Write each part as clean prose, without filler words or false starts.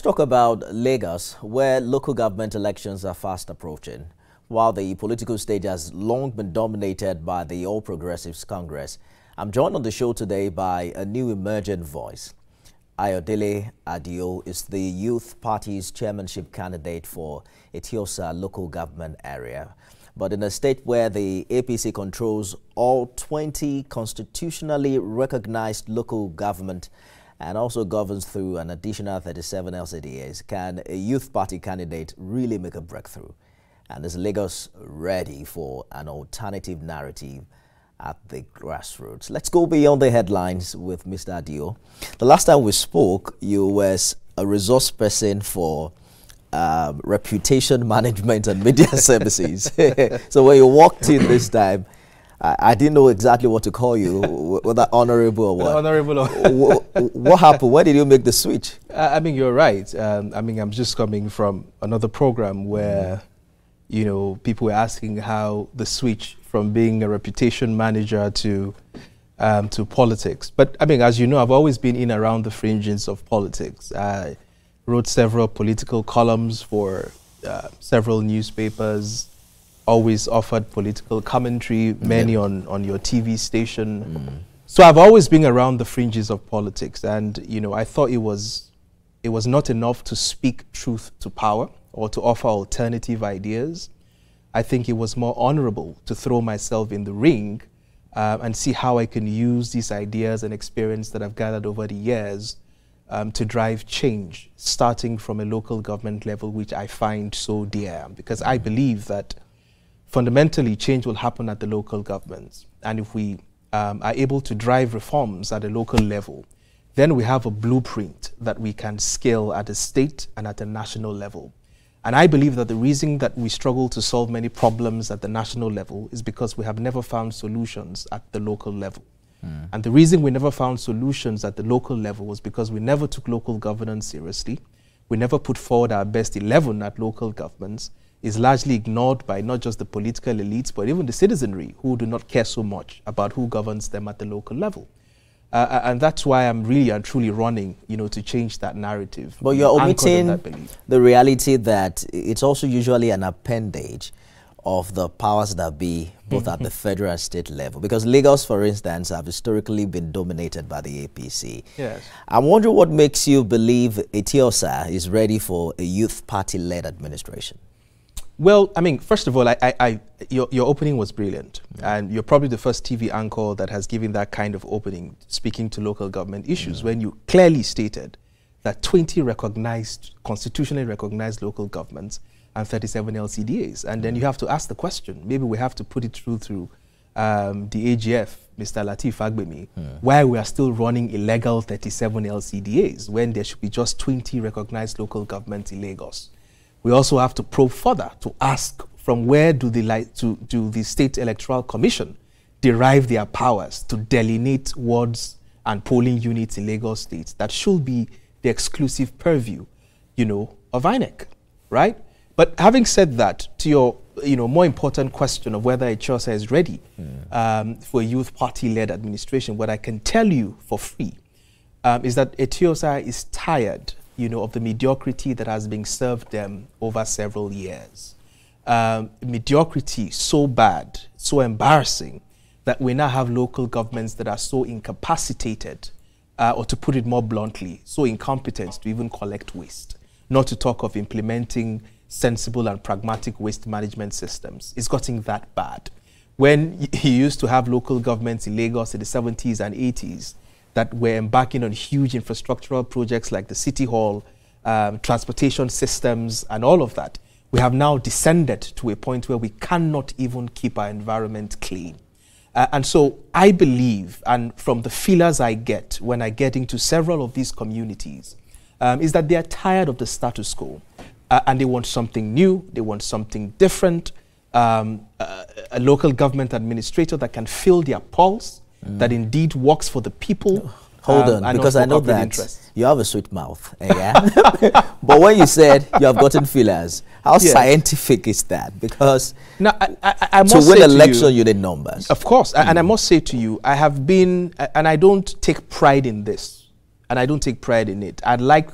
Let's talk about Lagos, where local government elections are fast approaching. While the political stage has long been dominated by the All Progressives Congress, I'm joined on the show today by a new emergent voice. Ayodele Adio is the Youth Party's chairmanship candidate for Eti-Osa local government area. But in a state where the APC controls all 20 constitutionally recognized local government and also governs through an additional 37 LCDAs, can a youth party candidate really make a breakthrough? And is Lagos ready for an alternative narrative at the grassroots? Let's go beyond the headlines with Mr. Adio. The last time we spoke, you were a resource person for reputation management and media services. So when you walked in this time, I didn't know exactly what to call you, whether honorable or what. Honorable or what happened? When did you make the switch? I mean, you're right. I'm just coming from another program where, you know, people were asking how the switch from being a reputation manager to politics. But I mean, as you know, I've always been in around the fringes of politics. I wrote several political columns for several newspapers, always offered political commentary, many on your TV station. So I've always been around the fringes of politics. And, you know, I thought it was not enough to speak truth to power or to offer alternative ideas. I think it was more honorable to throw myself in the ring and see how I can use these ideas and experience that I've gathered over the years to drive change, starting from a local government level, which I find so dear, because I believe that fundamentally change will happen at the local governments. And if we are able to drive reforms at a local level, then we have a blueprint that we can scale at a state and at a national level. And I believe that the reason that we struggle to solve many problems at the national level is because we have never found solutions at the local level. And the reason we never found solutions at the local level was because we never took local governance seriously. We never put forward our best 11 at local governments. Is largely ignored by not just the political elites, but even the citizenry who do not care so much about who governs them at the local level. And that's why I'm really and truly running, you know, to change that narrative. But you're omitting the reality that it's also usually an appendage of the powers that be, both at the federal and state level. Because Lagos, for instance, have historically been dominated by the APC. Yes. I'm wondering what makes you believe Eti-Osa is ready for a youth party-led administration. Well, I mean, first of all, your opening was brilliant. And you're probably the first TV anchor that has given that kind of opening, speaking to local government issues, when you clearly stated that 20 constitutionally recognized local governments and 37 LCDAs. And then you have to ask the question, maybe we have to put it through the AGF, Mr. Lateef Fagbemi, why we are still running illegal 37 LCDAs when there should be just 20 recognized local governments in Lagos. We also have to probe further to ask from where do the State Electoral Commission derive their powers to delineate wards and polling units in Lagos State that should be the exclusive purview, you know, of INEC, right? But having said that, to your, you know, more important question of whether Eti-Osa is ready for a youth party-led administration, what I can tell you for free is that Eti-Osa is tired, you know, of the mediocrity that has been served them over several years. Mediocrity so bad, so embarrassing, that we now have local governments that are so incapacitated, or to put it more bluntly, so incompetent to even collect waste, not to talk of implementing sensible and pragmatic waste management systems. It's gotten that bad. When you used to have local governments in Lagos in the 70s and 80s, that were embarking on huge infrastructural projects like the City Hall, transportation systems, and all of that, we have now descended to a point where we cannot even keep our environment clean. And so I believe, and from the feelers I get when I get into several of these communities, is that they are tired of the status quo. And they want something new, they want something different, a local government administrator that can feel their pulse, that indeed works for the people. Hold on, because I know that you have a sweet mouth. Yeah? But when you said you have gotten feelers, how scientific is that? Because now, I must to win say an election, you need numbers. Of course. And I must say to you, I have been, and I don't take pride in this, and I don't take pride in it. I'd like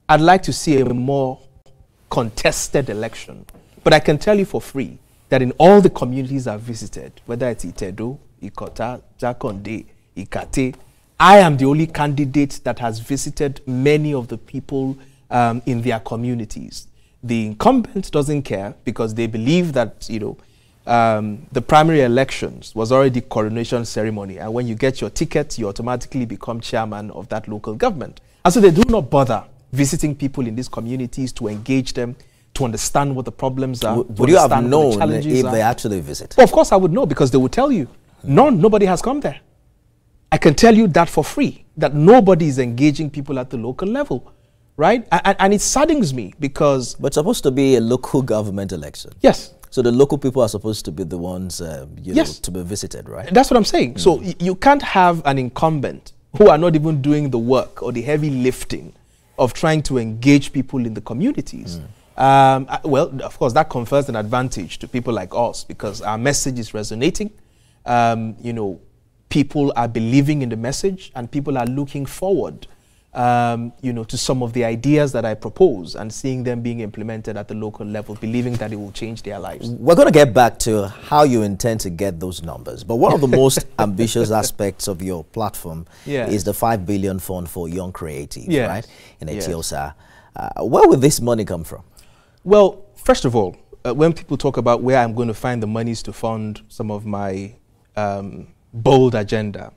I'd like to see a more contested election. But I can tell you for free that in all the communities I've visited, whether it's Itedo, Ikota, Jakonde, Ikate, I am the only candidate that has visited many of the people in their communities. The incumbent doesn't care because they believe that, you know, the primary elections was already coronation ceremony, and when you get your ticket, you automatically become chairman of that local government. And so they do not bother visiting people in these communities to engage them, to understand what the problems are. Would you have known if they actually visit? Well, of course I would know, because they would tell you. Nobody has come there. I can tell you that for free, that nobody is engaging people at the local level, right? And it saddens me because... But it's supposed to be a local government election. Yes. So the local people are supposed to be the ones you know, to be visited, right? That's what I'm saying. So you can't have an incumbent who are not even doing the work or the heavy lifting of trying to engage people in the communities. Well, of course, that confers an advantage to people like us because our message is resonating. You know, people are believing in the message and people are looking forward, you know, to some of the ideas that I propose and seeing them being implemented at the local level, believing that it will change their lives. We're going to get back to how you intend to get those numbers. But one of the most ambitious aspects of your platform is the 5 billion fund for young creatives, right? In Eti-Osa. Where will this money come from? Well, first of all, when people talk about where I'm going to find the monies to fund some of my bold agenda.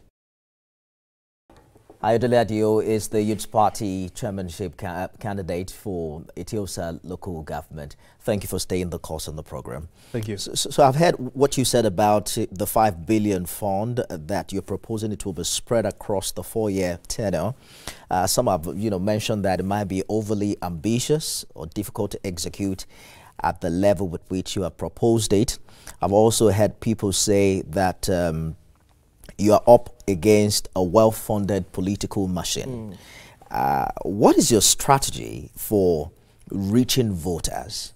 Ayodele Adio is the Youth Party chairmanship candidate for Eti-Osa local government. Thank you for staying the course on the program. Thank you. So I've heard what you said about the 5 billion fund that you're proposing. It will be spread across the 4-year tenure. Some have, you know, mentioned that it might be overly ambitious or difficult to execute at the level with which you have proposed it. I've also heard people say that you are up against a well-funded political machine. What is your strategy for reaching voters?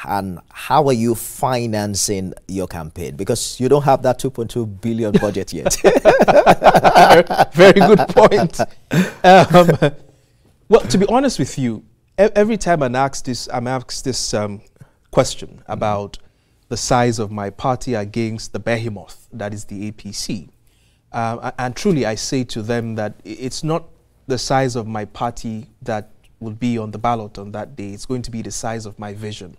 And how are you financing your campaign? Because you don't have that 2.2 billion budget yet. Very good point. Well, to be honest with you, every time I'm asked this question about the size of my party against the behemoth that is the APC. And truly, I say to them that it's not the size of my party that will be on the ballot on that day. It's going to be the size of my vision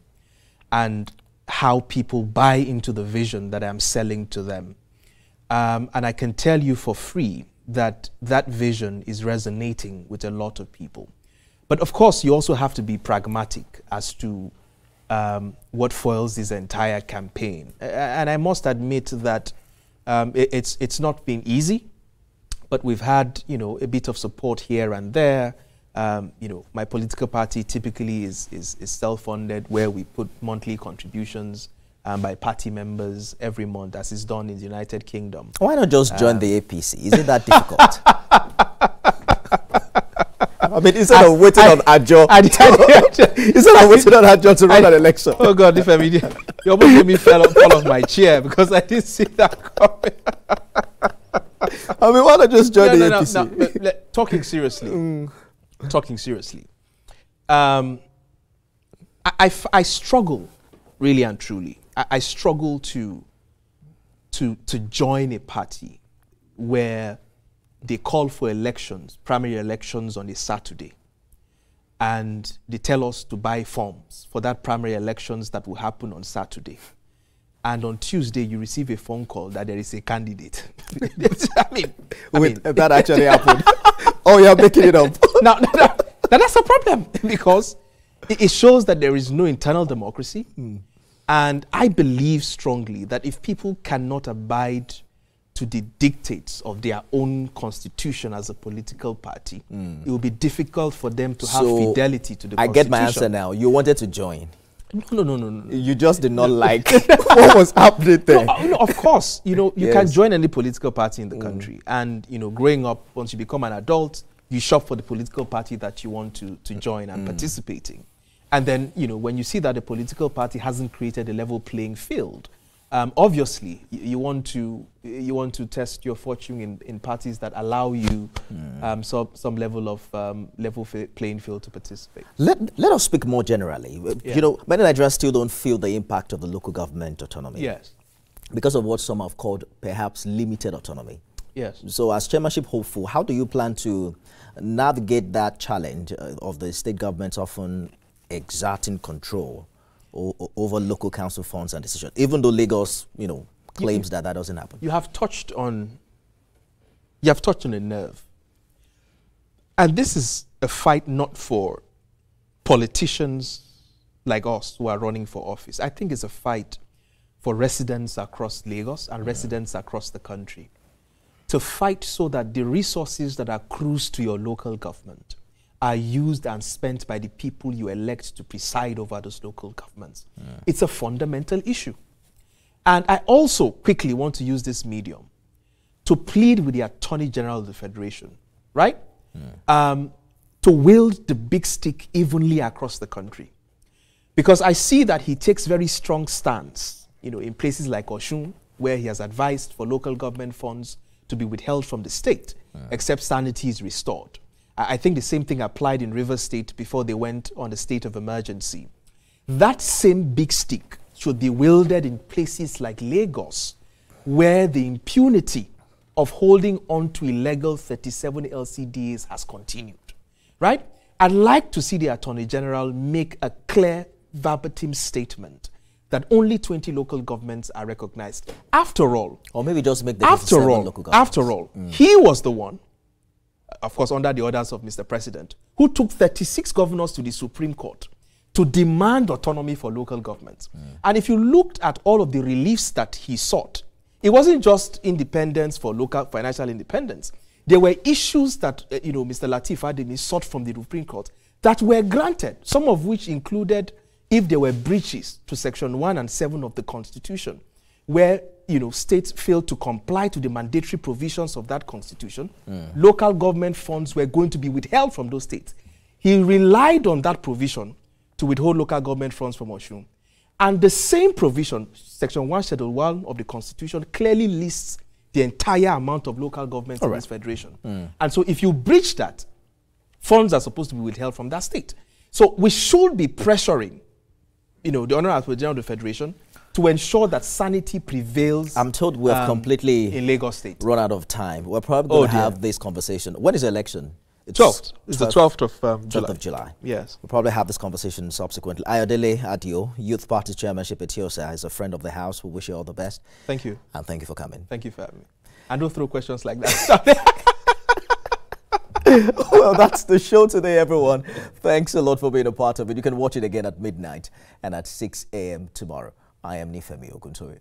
and how people buy into the vision that I'm selling to them. And I can tell you for free that that vision is resonating with a lot of people. But of course, you also have to be pragmatic as to what foils this entire campaign. And I must admit that it's not been easy, but we've had, you know, a bit of support here and there. You know, my political party typically is self-funded, where we put monthly contributions by party members every month, as is done in the United Kingdom. Why not just join the APC? Is it that difficult? I mean, instead of waiting on Adio, instead of waiting on Adio to run an election. Oh God, if I mean, you almost made me fall off my chair because I didn't see that coming. I mean, why not just join the APC? No, talking seriously, talking seriously. I struggle, really and truly. I struggle to join a party where they call for elections, primary elections on a Saturday, and they tell us to buy forms for that primary elections that will happen on Saturday. And on Tuesday, you receive a phone call that there is a candidate. I mean, that actually happened. Oh, you're making it up. Now that's a problem because it shows that there is no internal democracy. And I believe strongly that if people cannot abide to the dictates of their own constitution as a political party, it will be difficult for them to have fidelity to the constitution. I get my answer now. You wanted to join. No. You just did not like what was happening there. No, of course. You know, you can join any political party in the country. And, you know, growing up, once you become an adult, you shop for the political party that you want to join and participate in. And then, you know, when you see that the political party hasn't created a level playing field, Obviously, you want to test your fortune in parties that allow you some level of level playing field to participate. Let us speak more generally. Yeah. You know, many Nigerians still don't feel the impact of the local government autonomy. Yes. Because of what some have called perhaps limited autonomy. Yes. So as chairmanship hopeful, how do you plan to navigate that challenge of the state governments often exerting control over local council funds and decisions, even though Lagos, you know, claims that doesn't happen? You have touched on a nerve. And this is a fight not for politicians like us who are running for office. I think it's a fight for residents across Lagos and residents across the country to fight so that the resources that accrues to your local government are used and spent by the people you elect to preside over those local governments. It's a fundamental issue. And I also quickly want to use this medium to plead with the Attorney General of the Federation, right? To wield the big stick evenly across the country. Because I see that he takes very strong stance, you know, in places like Osun, where he has advised for local government funds to be withheld from the state, except sanity is restored. I think the same thing applied in Rivers State before they went on a state of emergency. That same big stick should be wielded in places like Lagos, where the impunity of holding on to illegal 37 LCDs has continued, right? I'd like to see the Attorney General make a clear verbatim statement that only 20 local governments are recognized. After all, or maybe just make the local governments. After all, he was the one, of course, under the orders of Mr. President, who took 36 governors to the Supreme Court to demand autonomy for local governments. And if you looked at all of the reliefs that he sought, it wasn't just independence for local financial independence. There were issues that, Mr. Lateef Ademi sought from the Supreme Court that were granted, some of which included if there were breaches to Section 1 and 7 of the Constitution, where states failed to comply to the mandatory provisions of that Constitution, local government funds were going to be withheld from those states. He relied on that provision to withhold local government funds from Osun. And the same provision, Section 1, Schedule 1 of the Constitution, clearly lists the entire amount of local governments in this federation. And so if you breach that, funds are supposed to be withheld from that state. So we should be pressuring the Honorable Attorney General of the Federation to ensure that sanity prevails. I'm told we have completely in Lagos State run out of time. We're probably going to have this conversation. When is the election? It's 12th. It's the 12th of July. 12th of July. Yes. We'll probably have this conversation subsequently. Ayodele Adio, Youth Party Chairmanship Eti-Osa, is a friend of the house. We wish you all the best. Thank you. And thank you for coming. Thank you for having me. And don't throw questions like that. Well, that's the show today, everyone. Thanks a lot for being a part of it. You can watch it again at midnight and at 6 a.m. tomorrow. I am Nifemi Oguntoye.